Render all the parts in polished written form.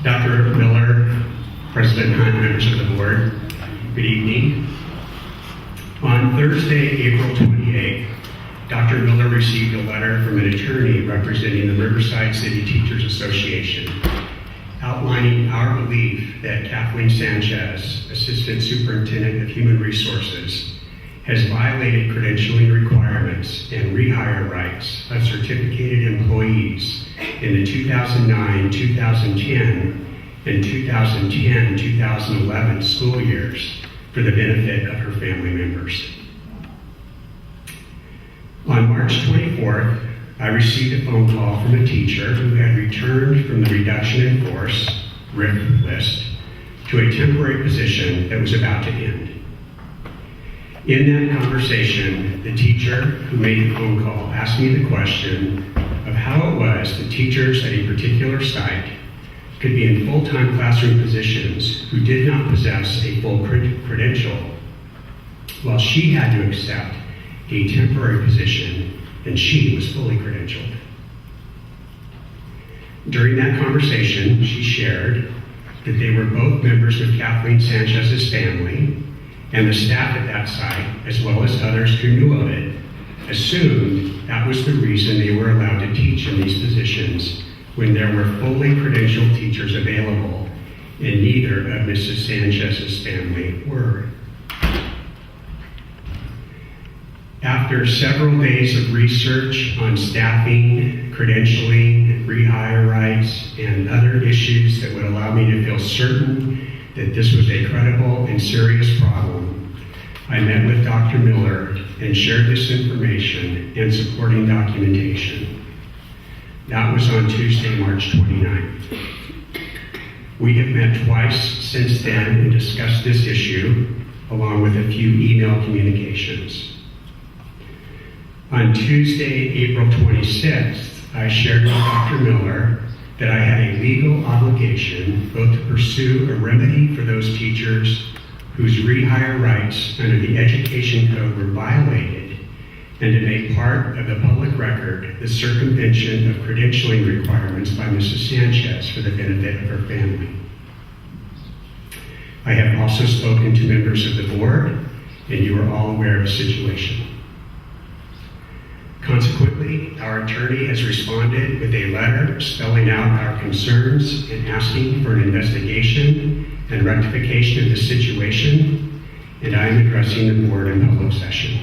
Dr. Miller, President Hunt, members of the board, good evening. On Thursday, April 28th, Dr. Miller received a letter from an attorney representing the Riverside City Teachers Association, outlining our belief that Kathleen Sanchez, Assistant Superintendent of Human Resources, has violated credentialing requirements and rehire rights of certificated employees in the 2009, 2010, and 2010-2011 school years for the benefit of her family members. On March 24th, I received a phone call from a teacher who had returned from the reduction in force, RIF list, to a temporary position that was about to end. In that conversation, the teacher who made the phone call asked me the question of how it was that teachers at a particular site could be in full-time classroom positions who did not possess a full credential, while she had to accept a temporary position and she was fully credentialed. During that conversation, she shared that they were both members of Kathleen Sanchez's family, and the staff at that site, as well as others who knew of it, assumed that was the reason they were allowed to teach in these positions when there were fully credentialed teachers available, and neither of Mrs. Sanchez's family were. After several days of research on staffing, credentialing, rehire rights, and other issues that would allow me to feel certain that this was a credible and serious problem, I met with Dr. Miller and shared this information and supporting documentation. That was on Tuesday, March 29th. We have met twice since then and discussed this issue, along with a few email communications. On Tuesday, April 26th, I shared with Dr. Miller that I had a legal obligation both to pursue a remedy for those teachers whose rehire rights under the Education Code were violated, and to make part of the public record the circumvention of credentialing requirements by Mrs. Sanchez for the benefit of her family. I have also spoken to members of the board, and you are all aware of the situation. Consequently, our attorney has responded with a letter spelling out our concerns and asking for an investigation and rectification of the situation, and I am addressing the board in public session.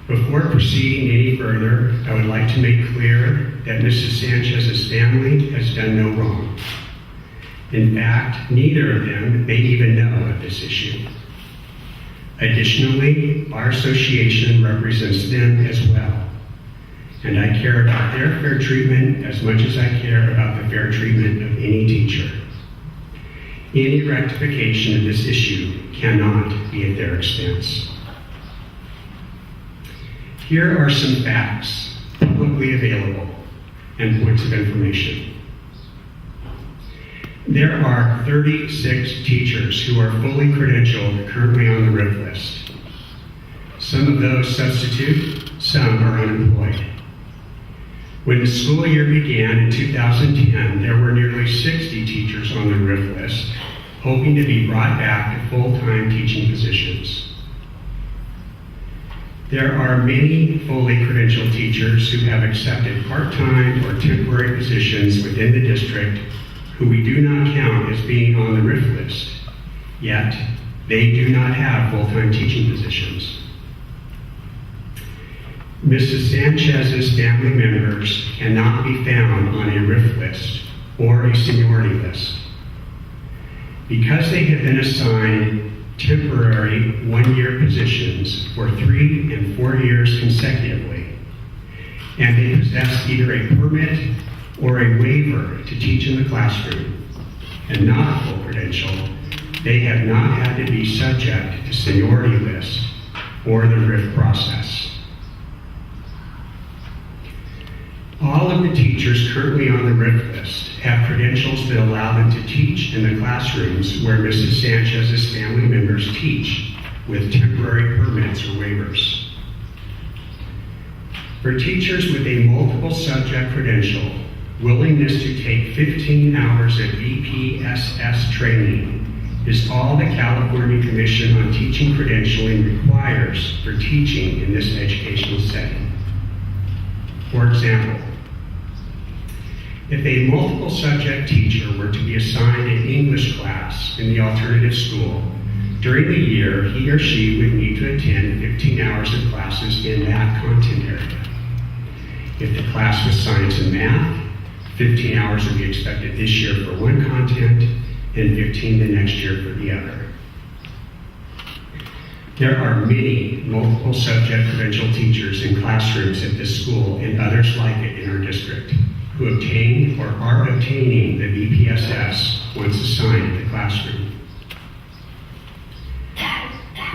Before proceeding any further, I would like to make clear that Mrs. Sanchez's family has done no wrong. In fact, neither of them may even know of this issue. Additionally, our association represents them as well, and I care about their fair treatment as much as I care about the fair treatment of any teacher. Any rectification of this issue cannot be at their expense. Here are some facts publicly available and points of information. There are 36 teachers who are fully credentialed currently on the RIF list. Some of those substitute, some are unemployed. When the school year began in 2010, there were nearly 60 teachers on the RIF list, hoping to be brought back to full-time teaching positions. There are many fully credentialed teachers who have accepted part-time or temporary positions within the district who we do not count as being on the RIF list, yet they do not have full-time teaching positions. Mrs. Sanchez's family members cannot be found on a RIF list or a seniority list. Because they have been assigned temporary one-year positions for 3 and 4 years consecutively, and they possess either a permit or a waiver to teach in the classroom, and not a full credential, they have not had to be subject to seniority lists or the RIF process. All of the teachers currently on the RIF list have credentials that allow them to teach in the classrooms where Mrs. Sanchez's family members teach with temporary permits or waivers. For teachers with a multiple subject credential, willingness to take 15 hours of EPSS training is all the California Commission on Teaching Credentialing requires for teaching in this educational setting. For example, if a multiple subject teacher were to be assigned an English class in the alternative school, during the year he or she would need to attend 15 hours of classes in that content area. If the class was science and math, 15 hours would be expected this year for one content and 15 the next year for the other. There are many multiple subject credential teachers in classrooms at this school and others like it in our district who obtain or are obtaining the BPSS once assigned at the classroom.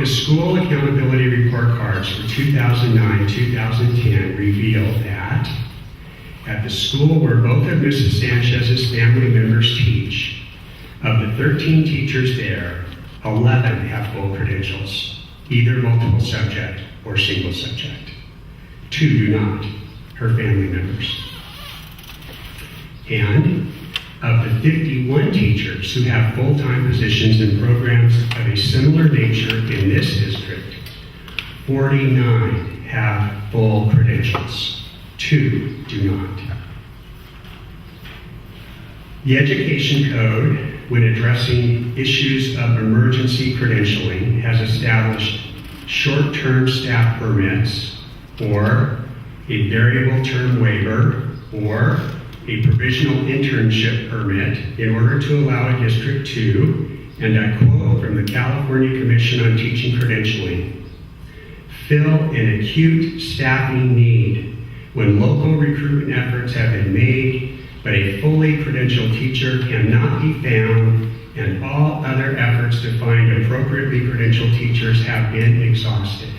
The school accountability report cards for 2009-2010 reveal that at the school where both of Mrs. Sanchez's family members teach, of the 13 teachers there, 11 have full credentials, either multiple subject or single subject. 2 do not, her family members. And of the 51 teachers who have full-time positions in programs of a similar nature in this district, 49 have full credentials. 2 do not. The Education Code, when addressing issues of emergency credentialing, has established short-term staff permits, or a variable term waiver, or a provisional internship permit in order to allow a district to, and I quote from the California Commission on Teaching Credentialing, fill an acute staffing need when local recruitment efforts have been made, but a fully credentialed teacher cannot be found, and all other efforts to find appropriately credentialed teachers have been exhausted.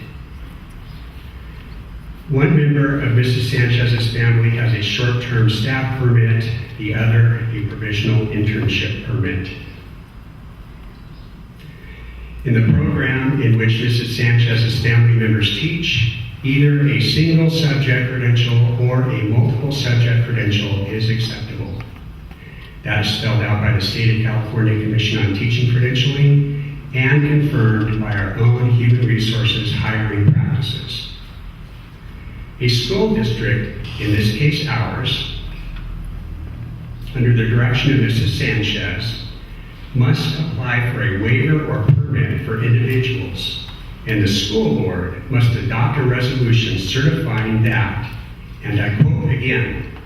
One member of Mrs. Sanchez's family has a short-term staff permit, the other a provisional internship permit. In the program in which Mrs. Sanchez's family members teach, either a single subject credential or a multiple subject credential is acceptable. That is spelled out by the State of California Commission on Teaching Credentialing and confirmed by our own human resources hiring practices. A school district, in this case ours, under the direction of Mrs. Sanchez, must apply for a waiver or permit for individuals, and the school board must adopt a resolution certifying that, and I quote again,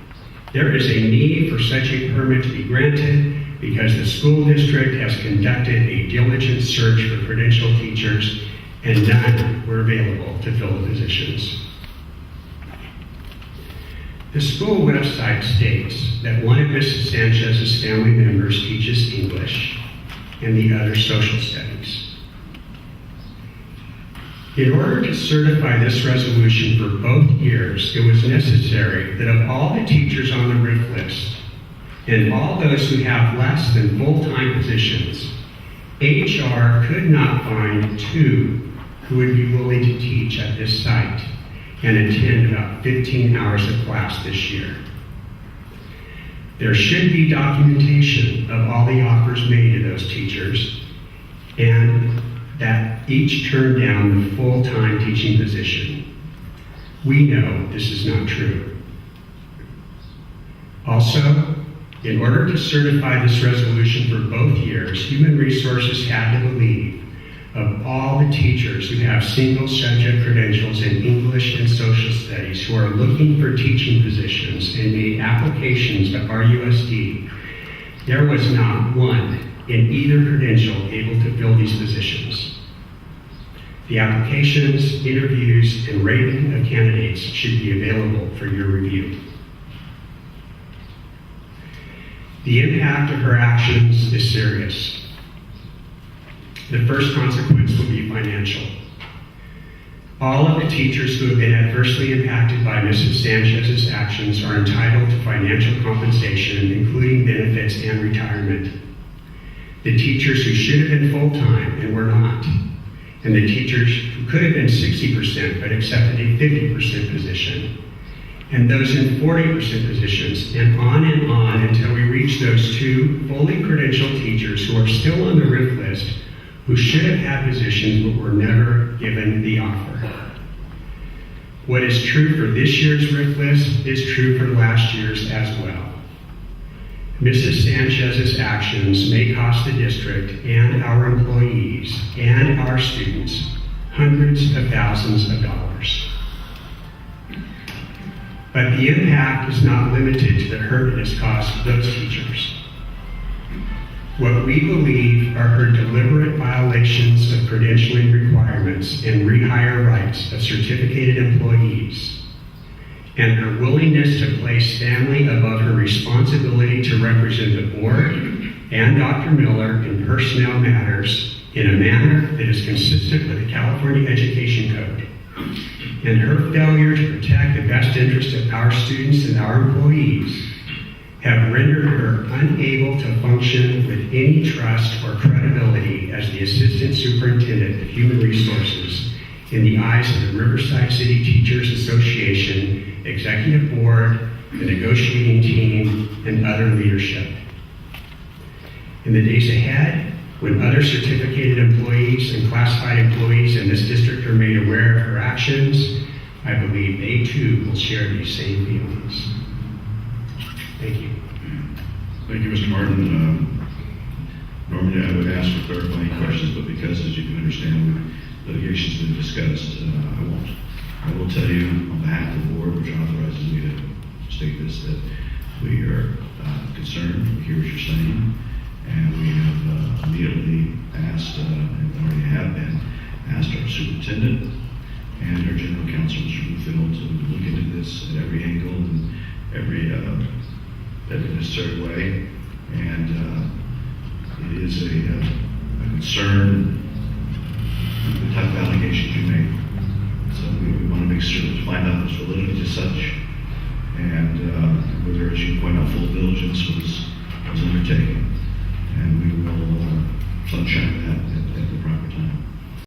there is a need for such a permit to be granted because the school district has conducted a diligent search for credentialed teachers and none were available to fill the positions. The school website states that one of Mrs. Sanchez's family members teaches English and the other social studies. In order to certify this resolution for both years, it was necessary that of all the teachers on the RIF list and all those who have less than full-time positions, HR could not find 2 who would be willing to teach at this site and attend about 15 hours of class this year. There should be documentation of all the offers made to those teachers and that each turned down the full-time teaching position. We know this is not true. Also, in order to certify this resolution for both years, Human Resources had to believe of all the teachers who have single subject credentials in English and social studies who are looking for teaching positions and made applications to RUSD, there was not one in either credential able to fill these positions. The applications, interviews, and rating of candidates should be available for your review. The impact of her actions is serious. The first consequence will be financial. All of the teachers who have been adversely impacted by Mrs. Sanchez's actions are entitled to financial compensation, including benefits and retirement. The teachers who should have been full-time and were not, and the teachers who could have been 60% but accepted a 50% position, and those in 40% positions, and on until we reach those 2 fully credentialed teachers who are still on the RIF list, who should have had positions but were never given the offer. What is true for this year's RIF list is true for last year's as well. Mrs. Sanchez's actions may cost the district and our employees and our students hundreds of thousands of dollars. But the impact is not limited to the hurt it has caused those teachers. What we believe are her deliberate violations of credentialing requirements and rehire rights of certificated employees, and her willingness to place family above her responsibility to represent the board and Dr. Miller in personnel matters in a manner that is consistent with the California Education Code, and her failure to protect the best interest of our students and our employees have rendered her unable to function with any trust or credibility as the Assistant Superintendent of Human Resources in the eyes of the Riverside City Teachers Association, Executive Board, the negotiating team, and other leadership. In the days ahead, when other certificated employees and classified employees in this district are made aware of her actions, I believe they too will share these same feelings. Thank you. Thank you, Mr. Martin. Normally I would ask for clarifying questions, but because, as you can understand, litigation's been discussed, I won't. I will tell you on behalf of the board, which authorizes me to state this, that we are concerned, we hear what you're saying, and we have immediately asked, and already have been, asked our superintendent and our general counsel, Mr. Bluefield, to look into this at every angle and every necessary way. And it is a concern, the type of allegations you make. So we want to make sure to find out its validity as such, and whether, as you point out, full diligence was undertaken. And we will sunshine